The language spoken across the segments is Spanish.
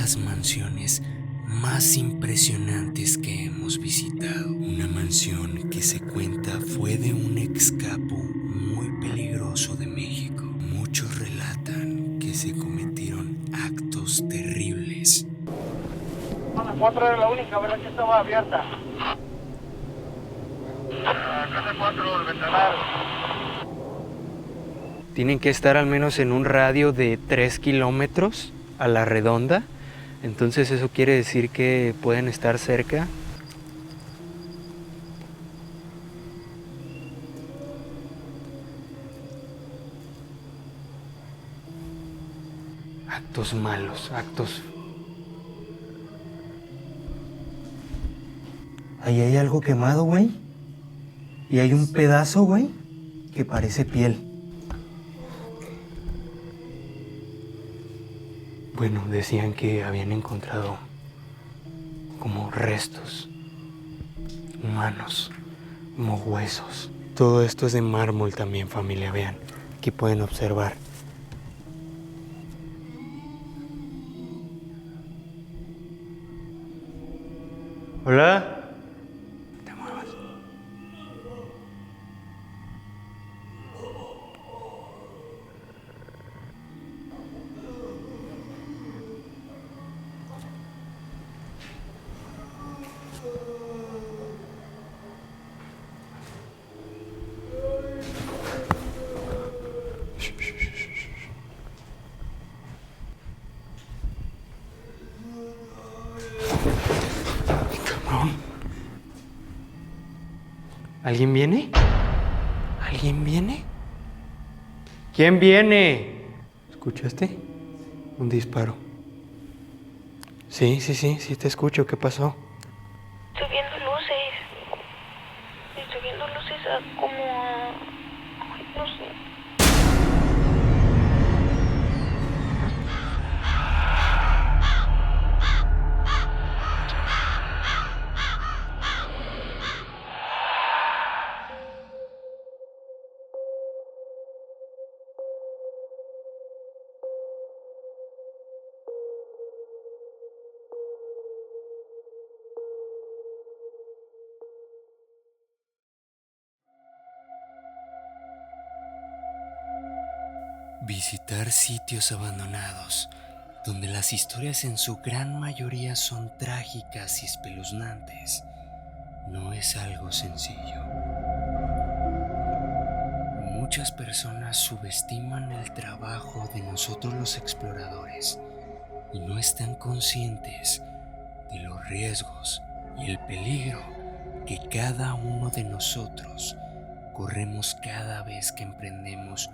las mansiones más impresionantes que hemos visitado. Una mansión que se cuenta fue de un excapo muy peligroso de México. Muchos relatan que se cometieron actos terribles. La 4 era la única, ¿verdad? Que estaba abierta. Casa 4, el veterinario. Tienen que estar al menos en un radio de 3 kilómetros a la redonda. Entonces eso quiere decir que pueden estar cerca. Actos malos, actos. Ahí hay algo quemado, güey. Y hay un pedazo, güey, que parece piel. Bueno, decían que habían encontrado como restos humanos, como huesos. Todo esto es de mármol también, familia, vean. Aquí pueden observar. Hola. Te muevas. ¿Alguien viene? ¿Alguien viene? ¿Quién viene? ¿Escuchaste? Un disparo. Sí, te escucho. ¿Qué pasó? Estoy viendo luces. Estoy viendo luces ay, no sé. Visitar sitios abandonados, donde las historias en su gran mayoría son trágicas y espeluznantes, no es algo sencillo. Muchas personas subestiman el trabajo de nosotros los exploradores y no están conscientes de los riesgos y el peligro que cada uno de nosotros corremos cada vez que emprendemos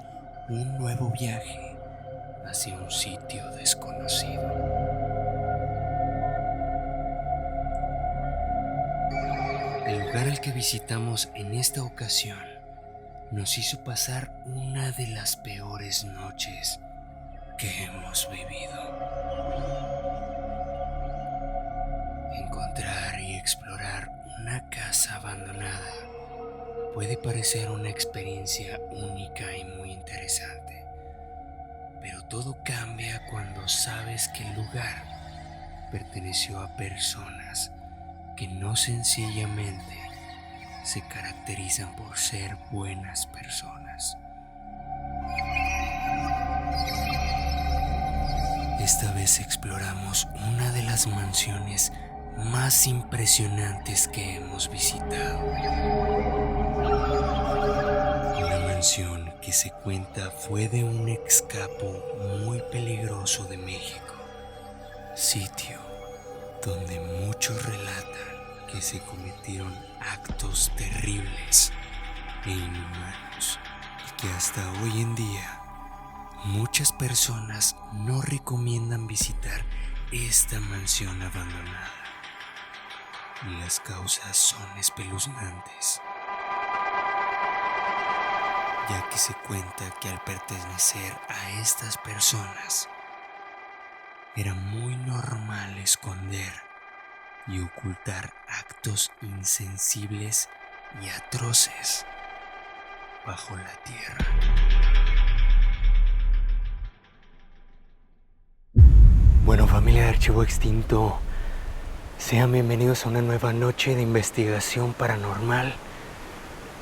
un nuevo viaje hacia un sitio desconocido. El lugar al que visitamos en esta ocasión nos hizo pasar una de las peores noches que hemos vivido. Encontrar y explorar una casa abandonada puede parecer una experiencia única y muy interesante, pero todo cambia cuando sabes que el lugar perteneció a personas que no sencillamente se caracterizan por ser buenas personas. Esta vez exploramos una de las mansiones más impresionantes que hemos visitado. Una mansión que se cuenta fue de un excapo muy peligroso de México, sitio donde muchos relatan que se cometieron actos terribles e inhumanos y que hasta hoy en día muchas personas no recomiendan visitar esta mansión abandonada. Y las causas son espeluznantes, ya que se cuenta que al pertenecer a estas personas era muy normal esconder y ocultar actos insensibles y atroces bajo la tierra. Bueno, Familia de Archivo Extinto, sean bienvenidos a una nueva noche de investigación paranormal,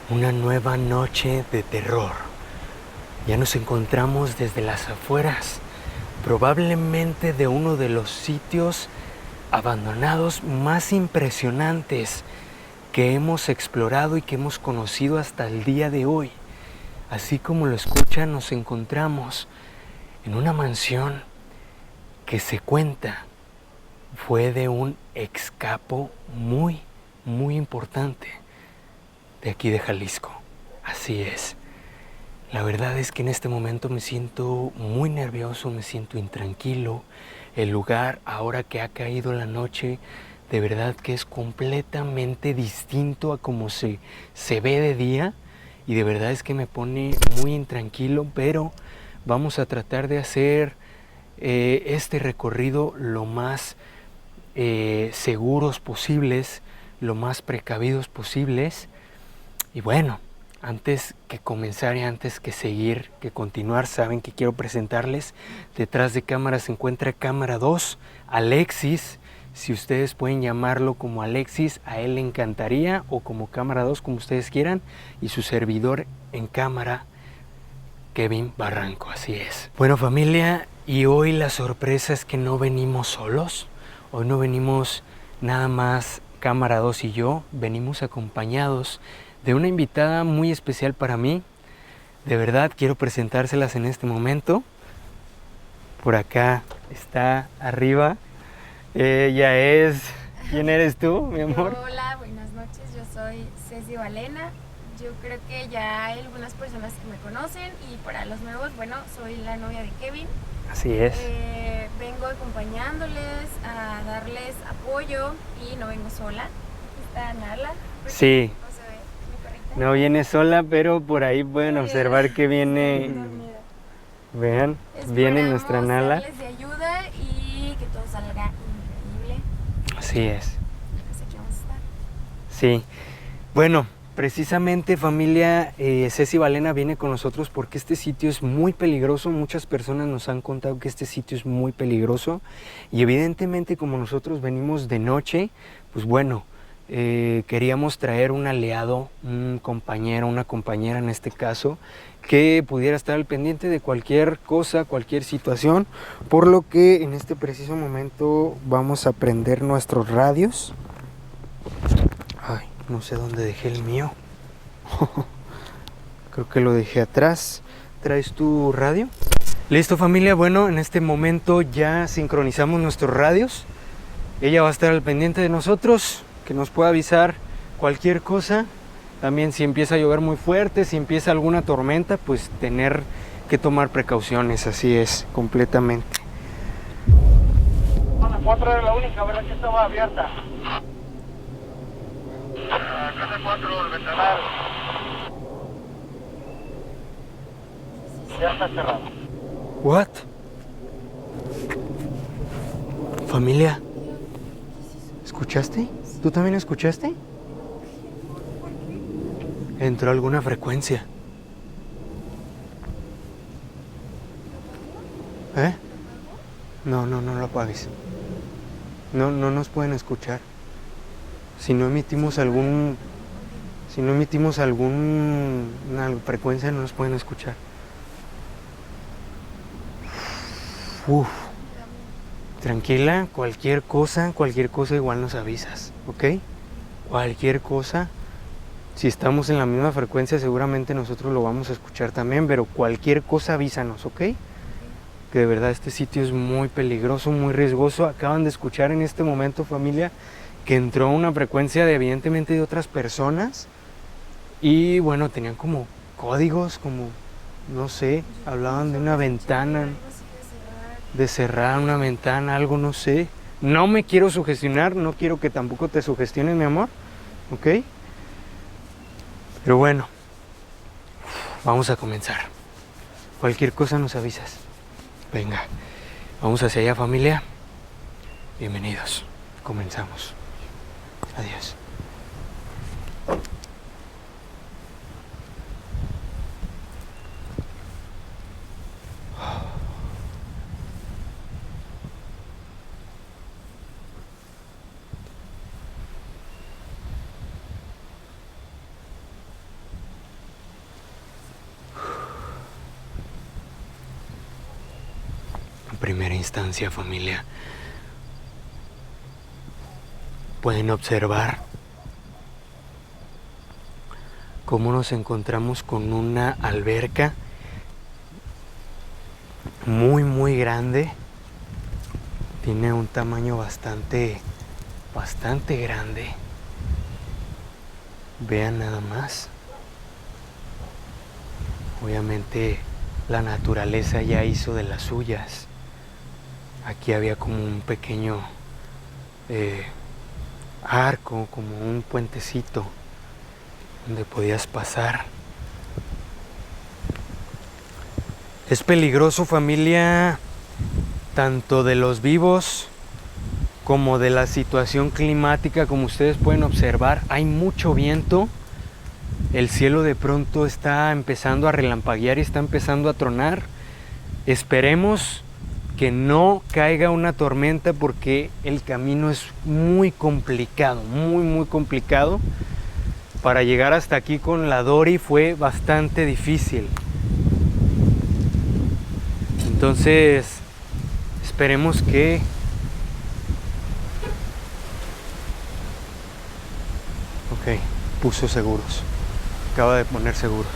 una nueva noche de terror. Ya nos encontramos desde las afueras, probablemente de uno de los sitios abandonados más impresionantes que hemos explorado y que hemos conocido hasta el día de hoy. Así como lo escuchan, nos encontramos en una mansión que se cuenta fue de un ex capo muy importante de aquí de Jalisco. Así es. La verdad es que en este momento me siento muy nervioso, me siento intranquilo. El lugar, ahora que ha caído la noche, de verdad que es completamente distinto a como se ve de día. Y de verdad es que me pone muy intranquilo, pero vamos a tratar de hacer este recorrido lo más seguros posibles, lo más precavidos posibles. Y bueno, antes que comenzar y antes que seguir, que continuar, saben que quiero presentarles, detrás de cámara se encuentra cámara 2, Alexis. Si ustedes pueden llamarlo como Alexis, a él le encantaría, o como cámara 2, como ustedes quieran, y su servidor en cámara, Kevin Barranco, así es. Bueno, familia, y hoy la sorpresa es que no venimos solos. Hoy no venimos nada más cámara 2 y yo, venimos acompañados de una invitada muy especial para mí. De verdad, quiero presentárselas en este momento. Por acá está arriba. Ella es... ¿Quién eres tú, mi amor? Hola, buenas noches. Yo soy Ceci Valena. Yo creo que ya hay algunas personas que me conocen y para los nuevos, bueno, soy la novia de Kevin. Así es. Vengo acompañándoles a darles apoyo y no vengo sola. Aquí está Nala. Sí. No se ve, ¿muy correcta? No viene sola, pero por ahí pueden observar que viene... Dormida. Vean, viene nuestra Nala. Serles de ayuda y que todo salga increíble. Así es. Pues aquí vamos a estar. Sí. Bueno, precisamente familia, Ceci Valena viene con nosotros porque este sitio es muy peligroso. Muchas personas nos han contado que este sitio es muy peligroso y evidentemente como nosotros venimos de noche, pues bueno, queríamos traer un aliado, un compañero, una compañera en este caso, que pudiera estar al pendiente de cualquier cosa, cualquier situación, por lo que en este preciso momento vamos a prender nuestros radios. Ay, no sé dónde dejé el mío. Creo que lo dejé atrás. ¿Traes tu radio? Listo, familia. Bueno, en este momento ya sincronizamos nuestros radios. Ella va a estar al pendiente de nosotros, que nos pueda avisar cualquier cosa. También si empieza a llover muy fuerte, si empieza alguna tormenta, pues tener que tomar precauciones. Así es, completamente. La 4 era la única, ¿verdad? Que estaba abierta. Casa 4, el ventanal. Ya está cerrado. What? Familia, ¿escuchaste? ¿Tú también escuchaste? Entró alguna frecuencia. ¿Eh? No lo apagues. No nos pueden escuchar. Si no emitimos alguna frecuencia, no nos pueden escuchar. Uf. Tranquila, cualquier cosa igual nos avisas, ¿ok? Cualquier cosa. Si estamos en la misma frecuencia, seguramente nosotros lo vamos a escuchar también, pero cualquier cosa avísanos, ¿ok? Que de verdad este sitio es muy peligroso, muy riesgoso. Acaban de escuchar en este momento, familia, que entró una frecuencia de evidentemente de otras personas y bueno, tenían como códigos, como no sé, hablaban de una ventana, de cerrar una ventana, algo, no sé. No me quiero sugestionar, no quiero que tampoco te sugestiones, mi amor, ¿ok? Pero bueno, vamos a comenzar. Cualquier cosa nos avisas. Venga, vamos hacia allá, familia. Bienvenidos. Comenzamos. Adiós. En primera instancia, familia, pueden observar cómo nos encontramos con una alberca muy grande. Tiene un tamaño bastante grande. Vean nada más. Obviamente la naturaleza ya hizo de las suyas. Aquí había como un pequeño arco, como un puentecito donde podías pasar. Es peligroso, familia, tanto de los vivos como de la situación climática. Como ustedes pueden observar, hay mucho viento. El cielo de pronto está empezando a relampaguear y está empezando a tronar. Esperemos que no caiga una tormenta porque el camino es muy complicado, muy complicado. Para llegar hasta aquí con la Dory fue bastante difícil. Entonces, esperemos que ok, puso seguros. Acaba de poner seguros.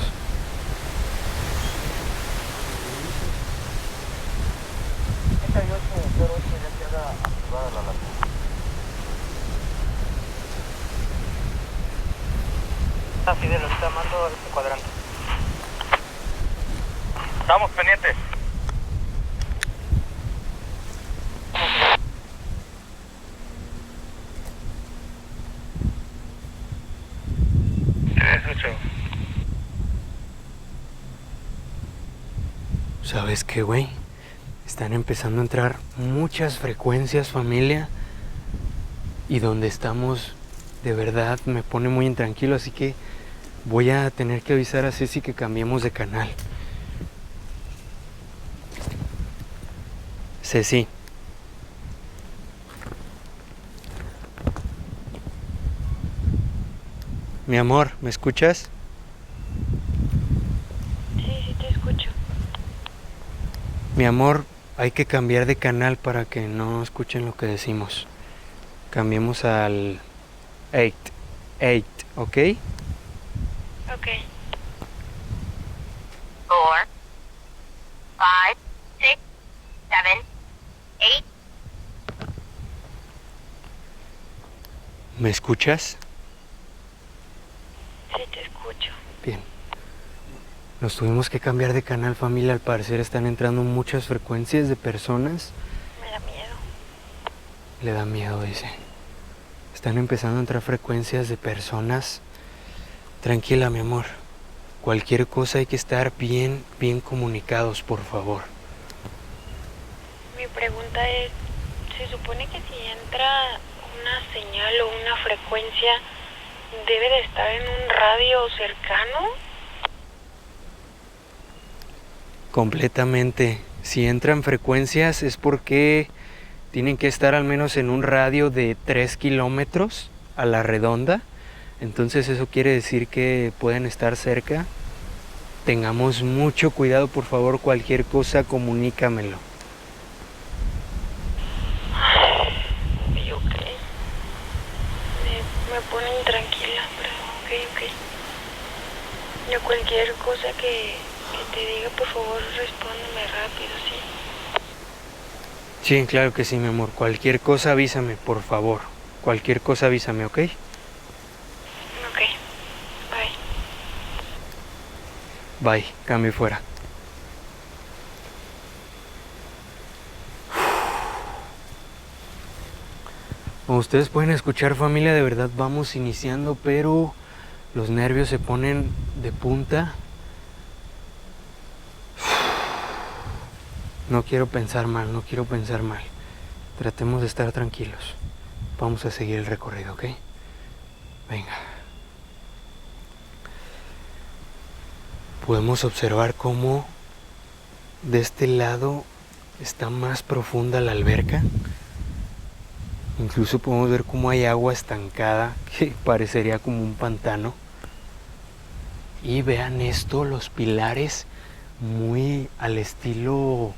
Así de lo está llamando este cuadrante. Estamos pendientes. ¿Sabes qué, güey? Están empezando a entrar muchas frecuencias, familia. Y donde estamos, de verdad, me pone muy intranquilo. Así que voy a tener que avisar a Ceci que cambiemos de canal. Ceci. Mi amor, ¿me escuchas? Sí, te escucho. Mi amor, hay que cambiar de canal para que no escuchen lo que decimos. Cambiemos al 8, ¿ok? Ok. 4, 5, 6, 7, 8. ¿Me escuchas? Sí, te escucho. Bien. Nos tuvimos que cambiar de canal, familia. Al parecer están entrando muchas frecuencias de personas. Me da miedo. Le da miedo, dice. Están empezando a entrar frecuencias de personas. Tranquila, mi amor. Cualquier cosa hay que estar bien comunicados, por favor. Mi pregunta es, ¿se supone que si entra una señal o una frecuencia debe de estar en un radio cercano? Completamente. Si entran frecuencias es porque tienen que estar al menos en un radio de 3 kilómetros a la redonda. Entonces eso quiere decir que pueden estar cerca. Tengamos mucho cuidado, por favor. Cualquier cosa, comunícamelo. Y ok. Me pone intranquila, pero ok. Yo cualquier cosa que te diga, por favor, respóndeme rápido, ¿sí? Sí, claro que sí, mi amor. Cualquier cosa avísame, por favor. Cualquier cosa avísame, ¿ok? Ok. Bye. Bye, cambio fuera. Como ustedes pueden escuchar, familia, de verdad vamos iniciando, pero los nervios se ponen de punta. No quiero pensar mal. Tratemos de estar tranquilos. Vamos a seguir el recorrido, ¿ok? Venga. Podemos observar cómo de este lado está más profunda la alberca. Incluso podemos ver cómo hay agua estancada que parecería como un pantano. Y vean esto, los pilares muy al estilo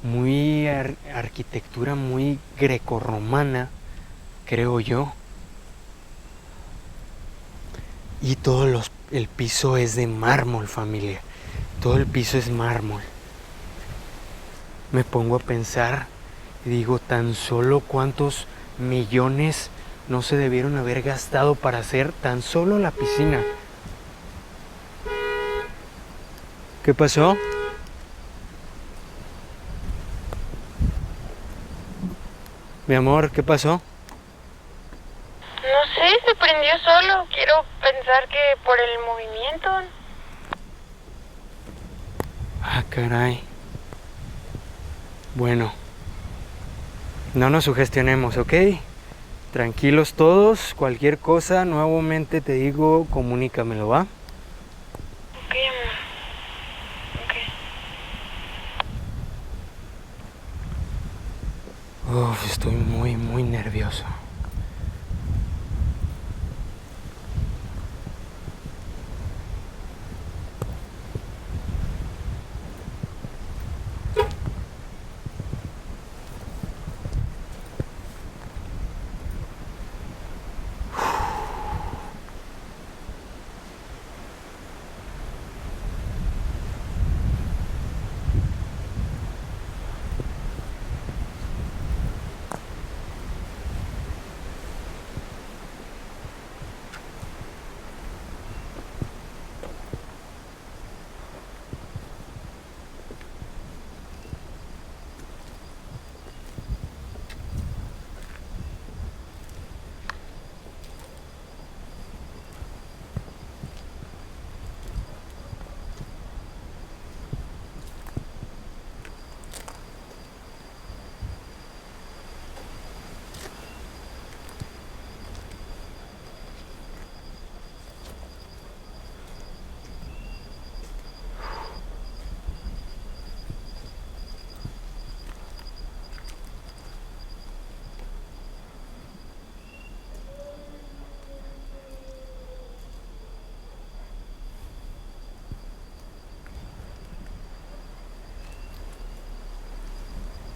muy arquitectura muy grecorromana, creo yo. Y el piso es de mármol, familia. Todo el piso es mármol. Me pongo a pensar y digo, tan solo cuántos millones no se debieron haber gastado para hacer tan solo la piscina. ¿Qué pasó? Mi amor, ¿qué pasó? No sé, se prendió solo. Quiero pensar que por el movimiento. Ah, caray. Bueno, no nos sugestionemos, ¿ok? Tranquilos todos, cualquier cosa, nuevamente te digo, comunícamelo, ¿va? Ok, amor. Ok. Uf, estoy muy, muy nervioso.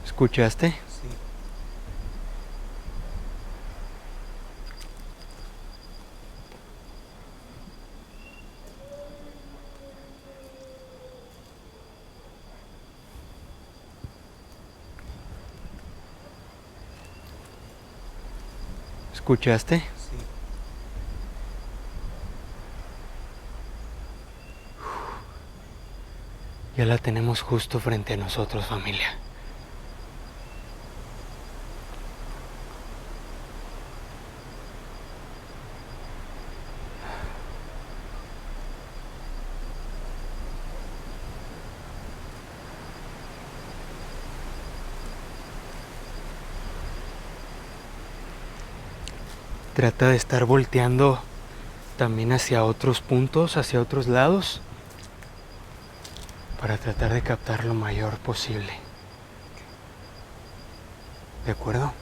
¿Escuchaste? Sí. ¿Escuchaste? Sí. Ya la tenemos justo frente a nosotros, familia. Trata de estar volteando también hacia otros puntos, hacia otros lados, para tratar de captar lo mayor posible. ¿De acuerdo?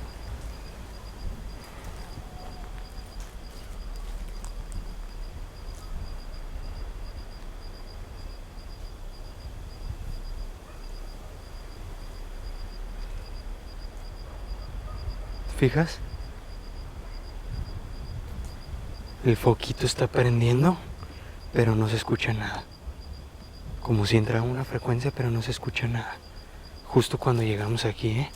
¿Te fijas? El foquito está prendiendo, pero no se escucha nada. Como si entrara una frecuencia, pero no se escucha nada. Justo cuando llegamos aquí, ¿eh?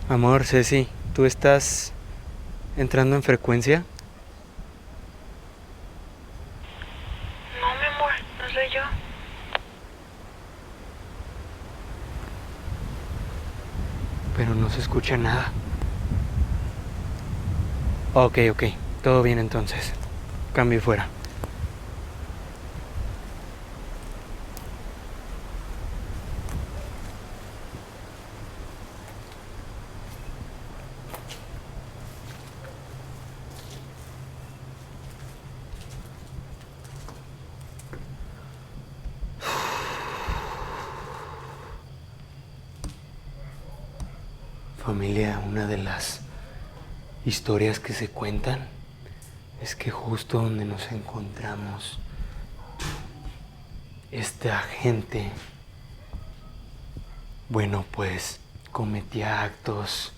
Amor, Ceci, ¿tú estás entrando en frecuencia? No, mi amor, no soy yo. Pero no se escucha nada. Ok, todo bien entonces. Cambio fuera. Familia, una de las historias que se cuentan es que justo donde nos encontramos, esta gente, bueno, pues cometía actos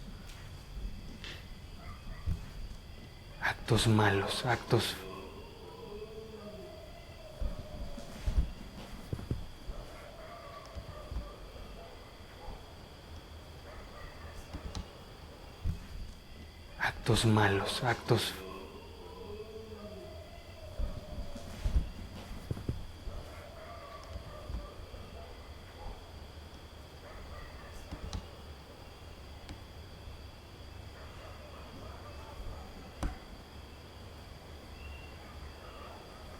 malos, actos malos,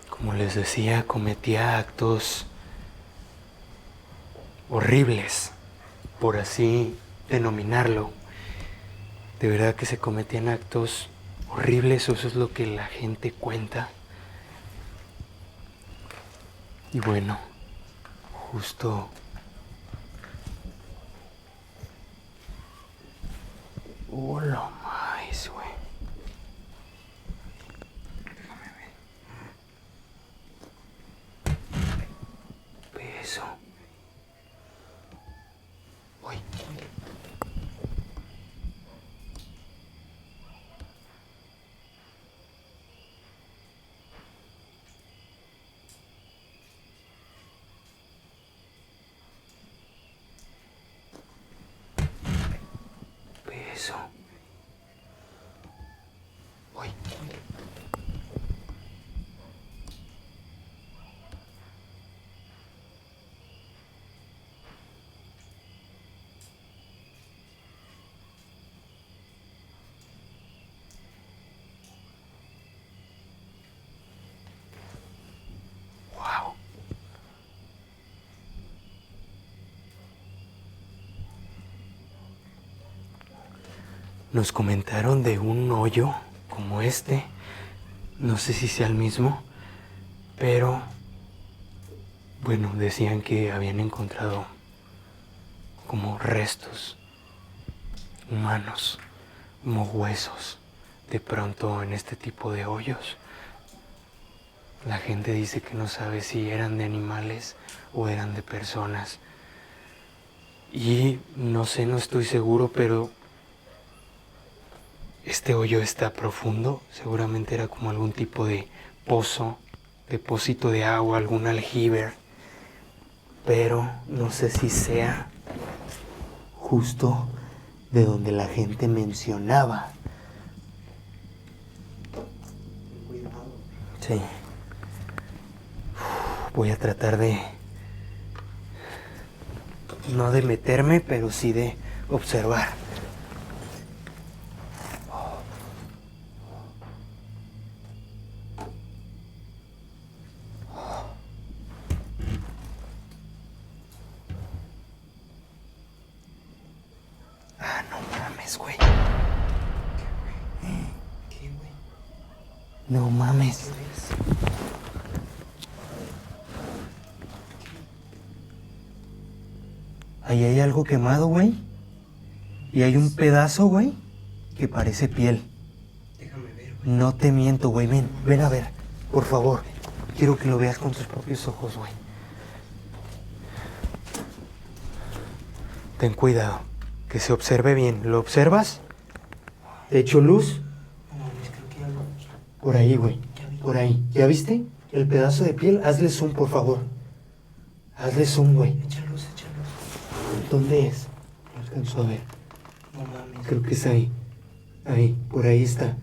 como les decía, cometía actos horribles, por así denominarlo. De verdad que se cometían actos horribles, eso es lo que la gente cuenta. Y bueno, justo hola, más, güey. Déjame ver. Eso. Uy. Eso. Uy. Wow. Nos comentaron de un hoyo como este, no sé si sea el mismo, pero bueno, decían que habían encontrado como restos humanos, como huesos, de pronto en este tipo de hoyos. La gente dice que no sabe si eran de animales o eran de personas. Y no sé, no estoy seguro, pero este hoyo está profundo. Seguramente era como algún tipo de pozo, depósito de agua, algún aljibe. Pero no sé si sea justo de donde la gente mencionaba. Sí. Voy a tratar de... no de meterme, pero sí de observar. Ah, no mames, güey. ¿Qué, güey? No mames. Ahí hay algo quemado, güey. Y hay un pedazo, güey, que parece piel. Déjame ver, güey. No te miento, güey. Ven a ver, por favor. Quiero que lo veas con tus propios ojos, güey. Ten cuidado, que se observe bien. ¿Lo observas? ¿Te echo luz? No mames, creo que algo. Por ahí, güey. Ya vi. Por ahí. ¿Ya viste? El pedazo de piel. Hazle zoom, por favor. Hazle zoom, güey. Echa luz, echa luz. ¿Dónde es? No alcanzo a ver. No mames. Creo que es ahí. Ahí, por ahí está.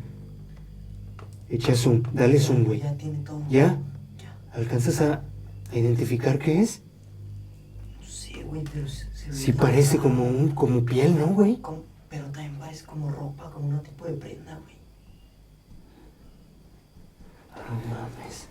Echa zoom. Dale zoom, güey. Ya tiene todo. ¿Ya? Ya. ¿Alcanzas a identificar qué es? No sé, güey, pero se ve. Sí parece como piel, ¿no, güey? Pero también parece como ropa, como un tipo de prenda, güey. No mames.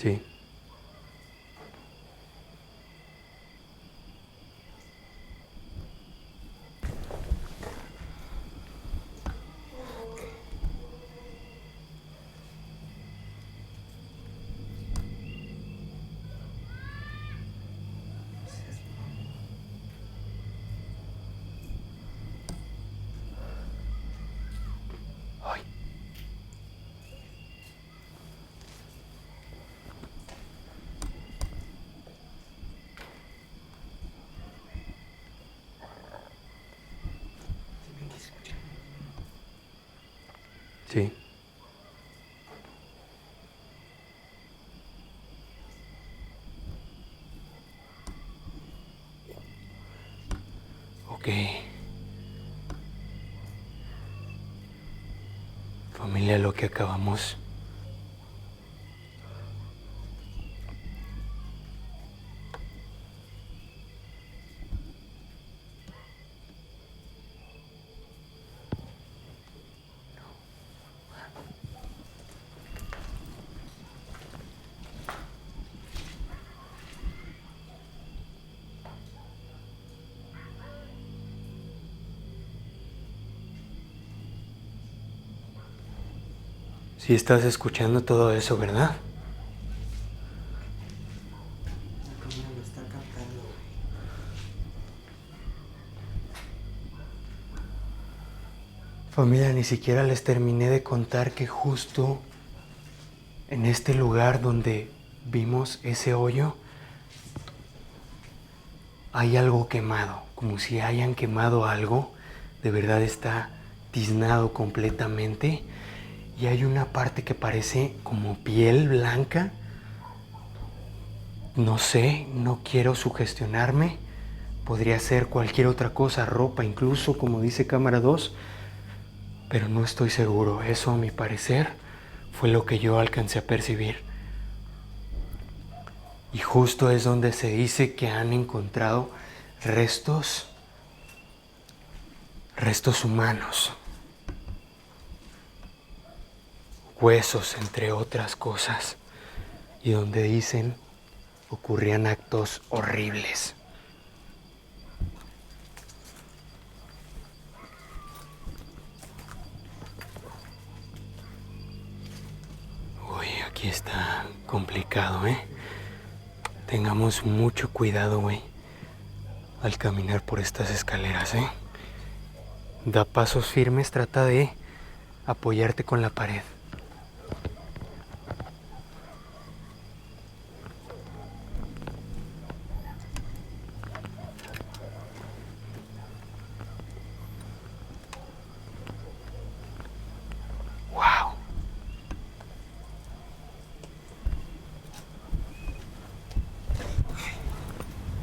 Sí. Ay. Sí. Ok. Familia, lo que acabamos Sí estás escuchando todo eso, ¿verdad? La cámara lo está captando, güey. Familia, ni siquiera les terminé de contar que justo en este lugar donde vimos ese hoyo hay algo quemado, como si hayan quemado algo. De verdad está tiznado completamente y hay una parte que parece como piel blanca. No sé, no quiero sugestionarme. Podría ser cualquier otra cosa, ropa incluso, como dice cámara 2, pero no estoy seguro. Eso, a mi parecer, fue lo que yo alcancé a percibir. Y justo es donde se dice que han encontrado restos humanos, huesos entre otras cosas, y donde dicen ocurrían actos horribles. Uy, aquí está complicado, ¿eh? Tengamos mucho cuidado, güey, al caminar por estas escaleras, ¿eh? Da pasos firmes, trata de apoyarte con la pared. Wow.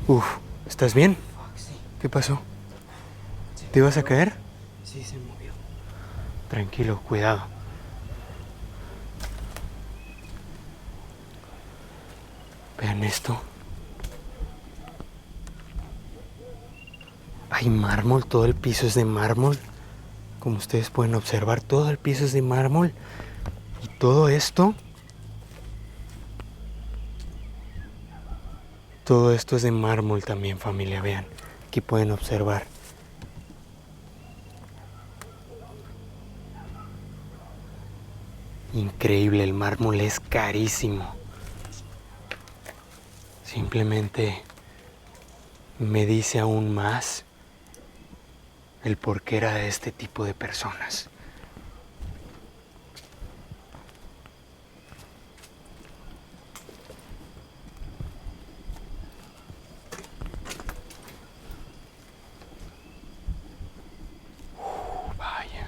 Uf, ¿estás bien? Fuck, sí. ¿Qué pasó? ¿Te ibas a caer? Sí, se movió. Tranquilo, cuidado. Vean esto. Hay mármol, todo el piso es de mármol. Como ustedes pueden observar, todo el piso es de mármol. Y todo esto es de mármol también, familia, vean. Aquí pueden observar. Increíble, el mármol es carísimo. Simplemente me dice aún más el por qué era de este tipo de personas. Vaya.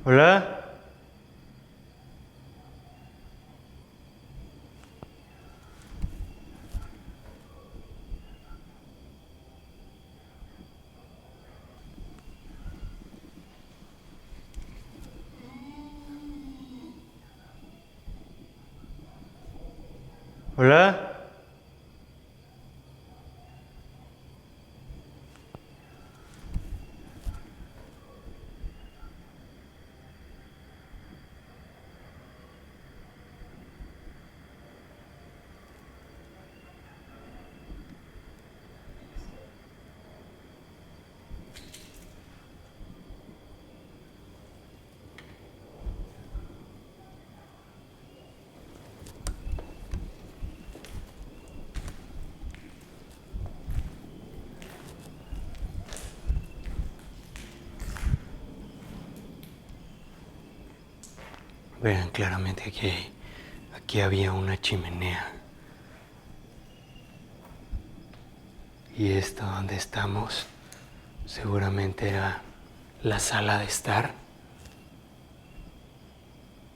Hola. ¿Hola? Vean claramente que aquí había una chimenea. Y esto donde estamos seguramente era la sala de estar.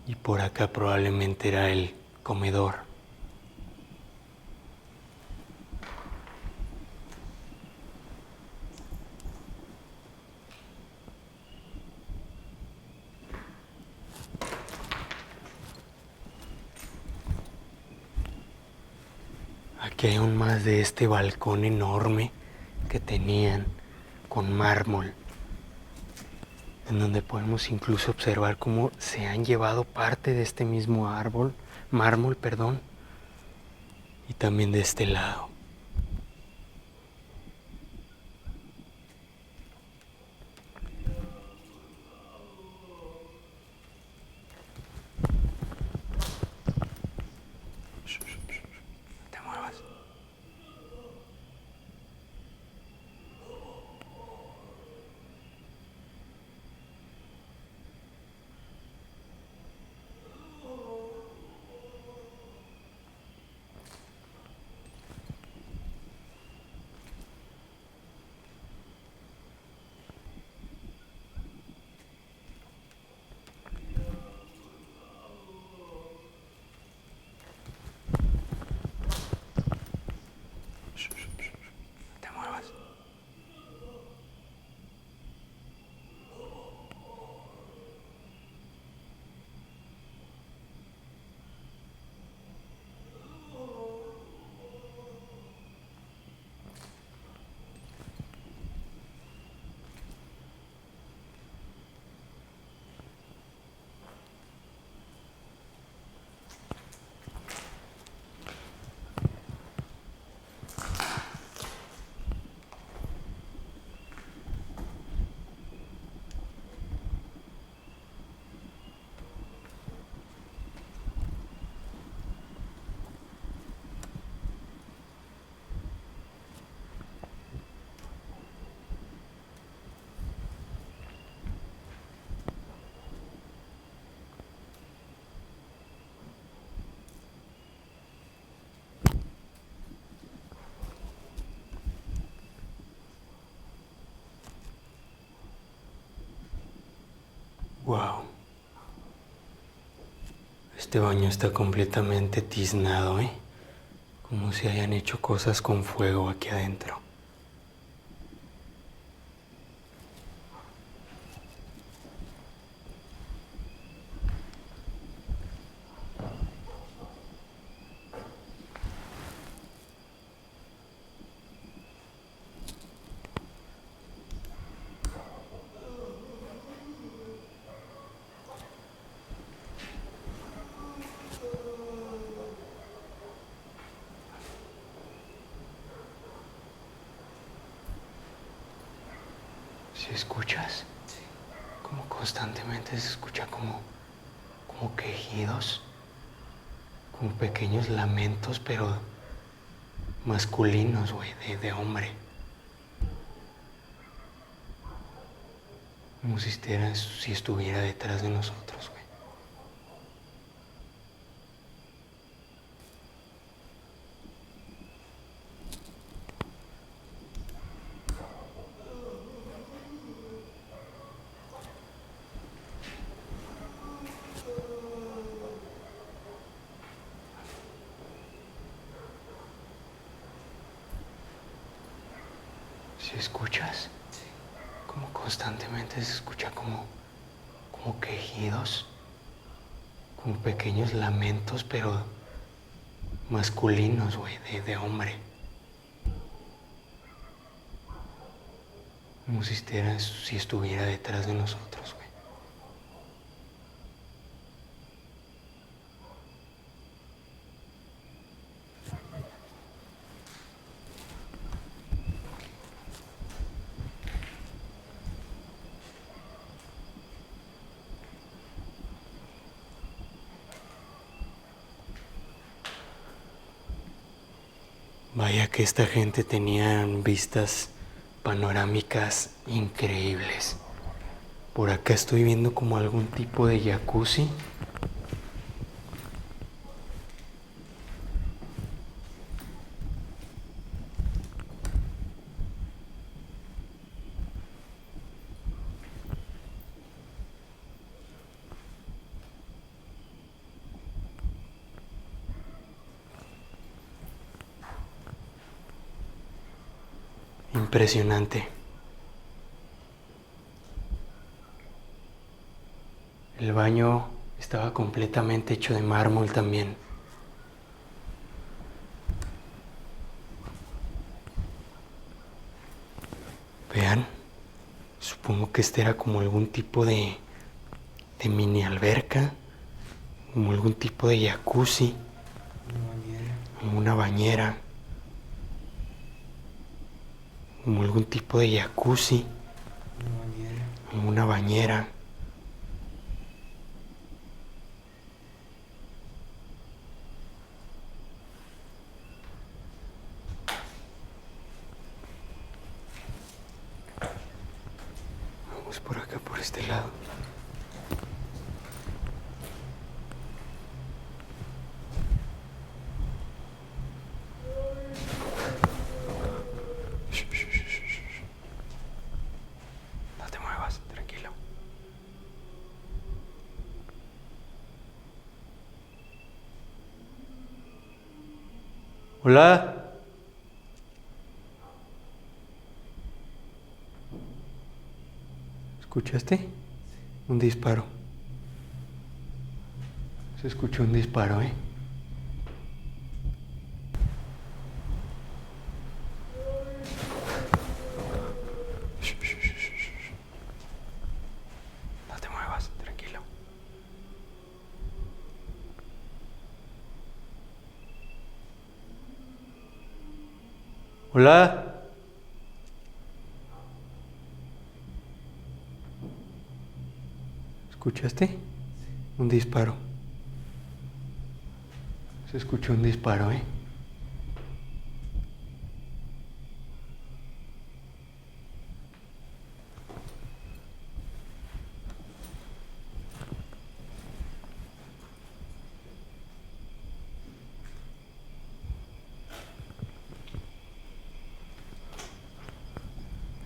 Y por acá probablemente era el comedor. Aquí hay aún más de este balcón enorme que tenían con mármol, en donde podemos incluso observar cómo se han llevado parte de este mismo mármol, perdón, y también de este lado. No te muevas. No te muevas. Wow. Este baño está completamente tiznado, ¿eh? Como si hayan hecho cosas con fuego aquí adentro. ¿Sí escuchas? Como constantemente se escucha como quejidos, como pequeños lamentos, pero masculinos, güey, de hombre. Como si estuviera detrás de nosotros, güey. ¿Sí escuchas? Como constantemente se escucha como quejidos, como pequeños lamentos, pero masculinos, güey, de hombre. Como si estuviera detrás de nosotros, güey. Vaya que esta gente tenía vistas panorámicas increíbles. Por acá estoy viendo como algún tipo de jacuzzi. Impresionante. El baño estaba completamente hecho de mármol también. Vean, supongo que este era como algún tipo de mini alberca, como algún tipo de jacuzzi, una bañera, como algún tipo de jacuzzi, una bañera. Vamos por acá, por este lado. No te muevas, tranquilo. Hola. ¿Escuchaste? Un disparo. Se escuchó un disparo, ¿eh? No te muevas, tranquilo. Hola. ¿Escuchaste? Un disparo. Se escuchó un disparo, ¿eh?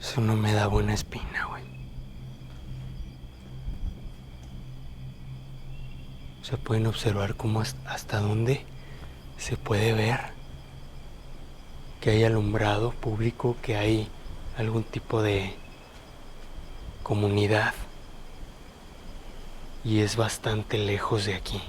Eso no me da buena espina, güey. O sea, pueden observar cómo hasta dónde se puede ver que hay alumbrado público, que hay algún tipo de comunidad. Y es bastante lejos de aquí.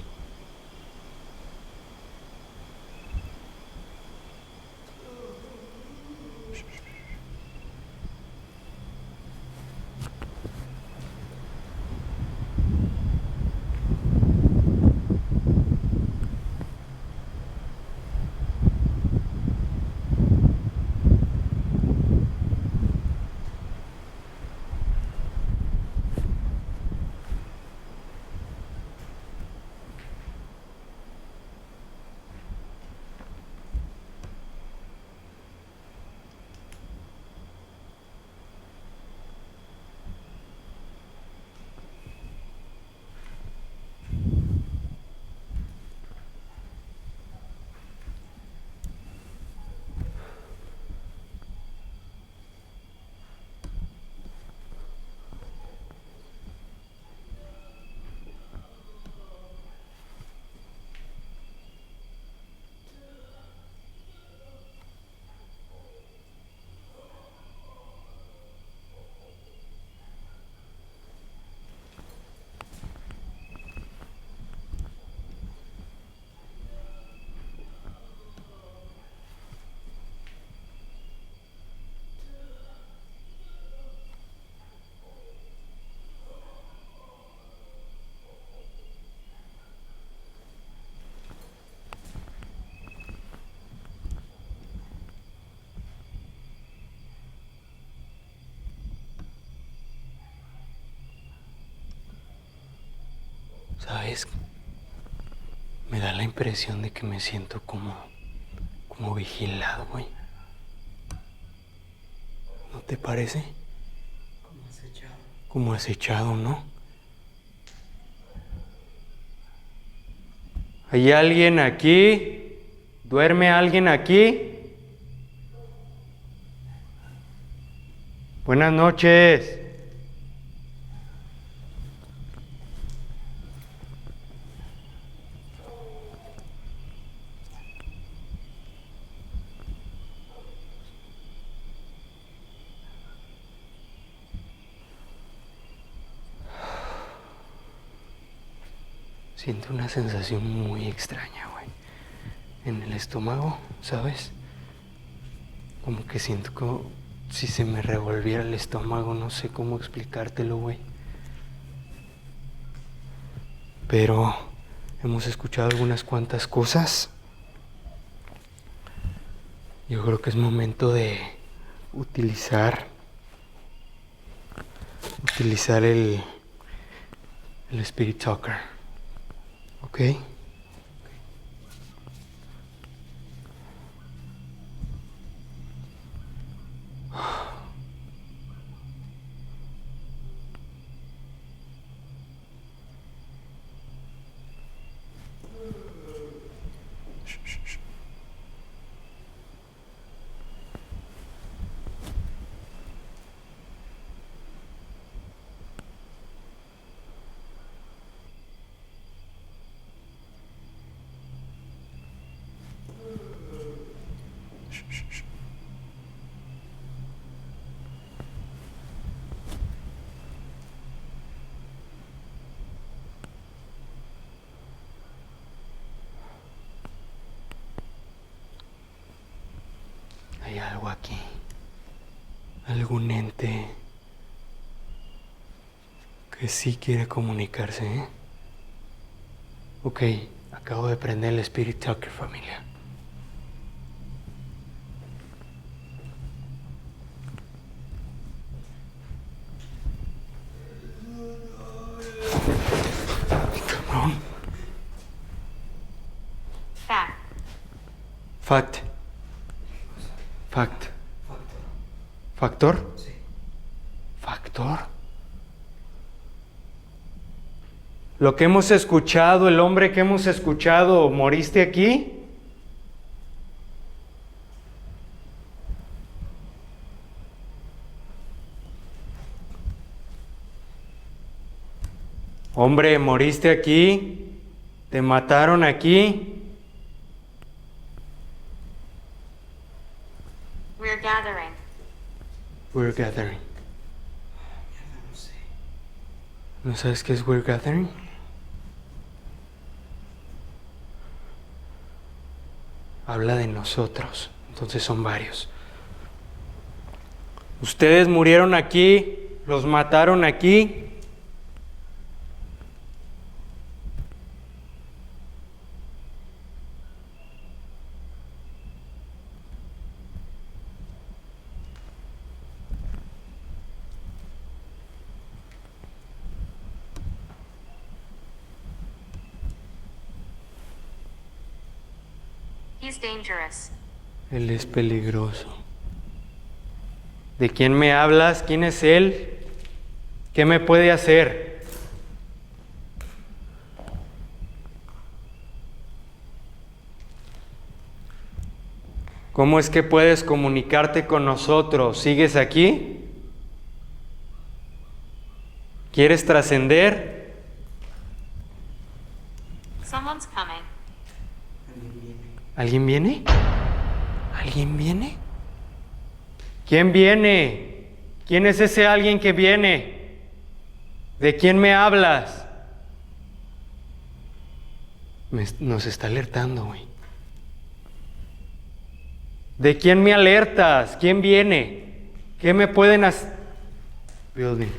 ¿Sabes? Me da la impresión de que me siento como vigilado, güey. ¿No te parece? Como acechado. Como acechado, ¿no? ¿Hay alguien aquí? ¿Duerme alguien aquí? Buenas noches. Siento una sensación muy extraña, güey. En el estómago, ¿sabes? Como que siento como si se me revolviera el estómago, no sé cómo explicártelo, güey. Pero hemos escuchado algunas cuantas cosas. Yo creo que es momento de utilizar el Spirit Talker. ¿Ok? Hay algo aquí. Algún ente que sí quiere comunicarse, ¿eh? Ok, acabo de prender el Spirit Talker, familia. Cabrón. Fact. ¿Factor? Sí. ¿Factor? Lo que hemos escuchado, el hombre que hemos escuchado, ¿moriste aquí? Hombre, ¿moriste aquí? ¿Te mataron aquí? We're gathering. We're gathering. Mierda, no sé. ¿No sabes qué es we're gathering? Habla de nosotros, entonces son varios. Ustedes murieron aquí, los mataron aquí. He's dangerous. Él es peligroso. ¿De quién me hablas? ¿Quién es él? ¿Qué me puede hacer? ¿Cómo es que puedes comunicarte con nosotros? ¿Sigues aquí? ¿Quieres trascender? Someone's coming. Alguien viene. ¿Alguien viene? ¿Alguien viene? ¿Quién viene? ¿Quién es ese alguien que viene? ¿De quién me hablas? Nos está alertando, güey. ¿De quién me alertas? ¿Quién viene? ¿Qué me pueden hacer? Building.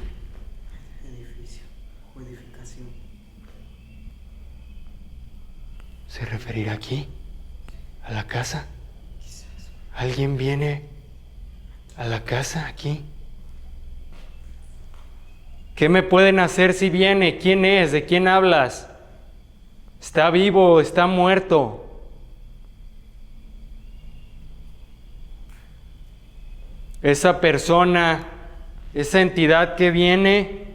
Edificio o edificación. ¿Se referirá aquí? ¿A la casa? Quizás. ¿Alguien viene a la casa aquí? ¿Qué me pueden hacer si viene? ¿Quién es? ¿De quién hablas? ¿Está vivo? ¿Está muerto? Esa persona, esa entidad que viene,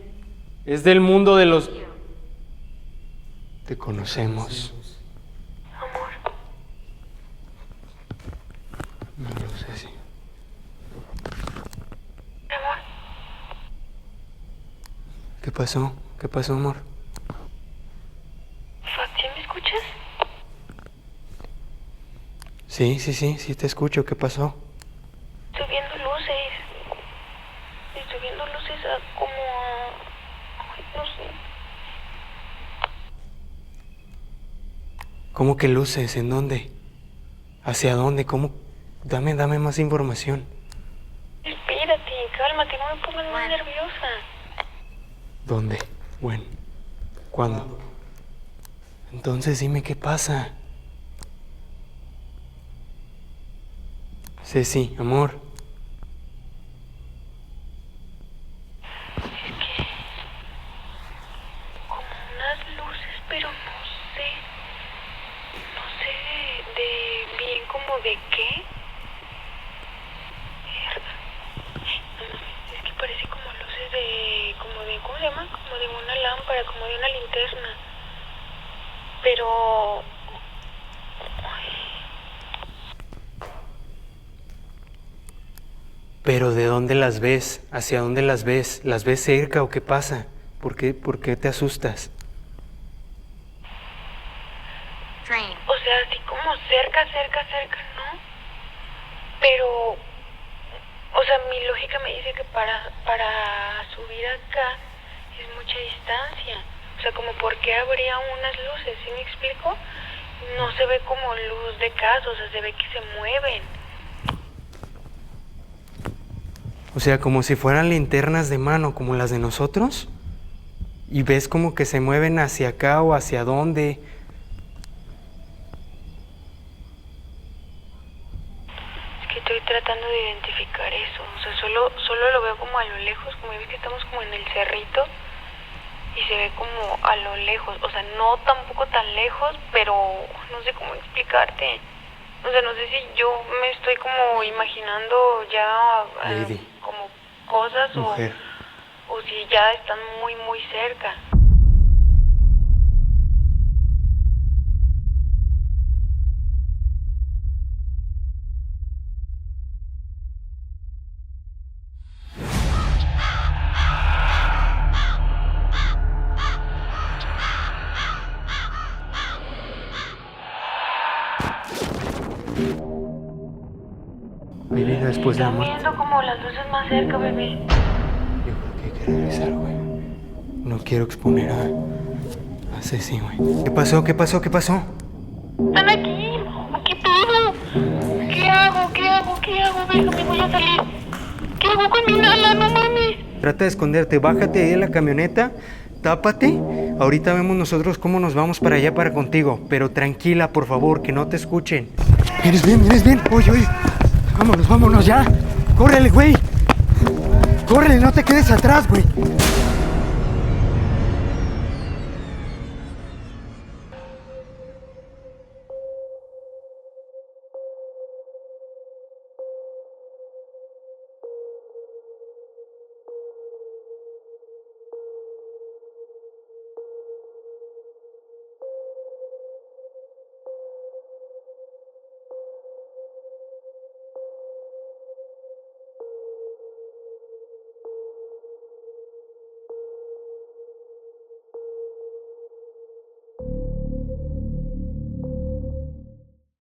es del mundo de los... Te conocemos. Amor, No lo sé, sí. amor. ¿Qué pasó? ¿Qué pasó, amor? ¿Sí me escuchas? Sí, te escucho. ¿Qué pasó? Estoy viendo luces. Estoy viendo luces como a... Ay, no sé. ¿Cómo que luces? ¿En dónde? ¿Hacia dónde? ¿Cómo? Dame más información. Espérate, cálmate, no me pongas muy nerviosa. ¿Dónde? Bueno. ¿Cuándo? Entonces dime qué pasa. Ceci, amor. Es que... como unas luces, pero no sé... No sé de bien como de qué. Mierda. No mames, es que parece como luces de... como de... ¿cómo se llama? Como de una lámpara, como de una linterna. Pero... ¿Pero de dónde las ves? ¿Hacia dónde las ves? ¿Las ves cerca o qué pasa? ¿Por qué te asustas? O sea, así como cerca, ¿no? Pero... o sea, mi lógica me dice que para subir acá es mucha distancia. O sea, como ¿por qué habría unas luces? ¿Sí me explico? No se ve como luz de casa, o sea, se ve que se mueven. O sea, como si fueran linternas de mano, como las de nosotros. Y ves como que se mueven hacia acá o hacia dónde. Es que estoy tratando de identificar eso. O sea, solo lo veo como a lo lejos, como ves que estamos como en el cerrito. Y se ve como a lo lejos. O sea, no tampoco tan lejos, pero no sé cómo explicarte. O sea, no sé si yo me estoy como imaginando ya Lady. como cosas Mujer. o si ya están muy, muy cerca. Ahí viene después de la Están muerte. viendo como las luces más cerca, bebé. Yo creo que hay que regresar, güey. No quiero exponer a Ceci, güey. ¿Qué pasó? Están aquí. ¿Qué pedo? ¿Qué hago? Déjame, voy a salir. ¿Qué hago con mi nala? No mames. Trata de esconderte. Bájate ahí de la camioneta. Tápate. Ahorita vemos nosotros cómo nos vamos para allá para contigo. Pero tranquila, por favor, que no te escuchen. ¿Vienes bien? Oye. Vámonos ya. Córrele, güey. Córrele, no te quedes atrás, güey.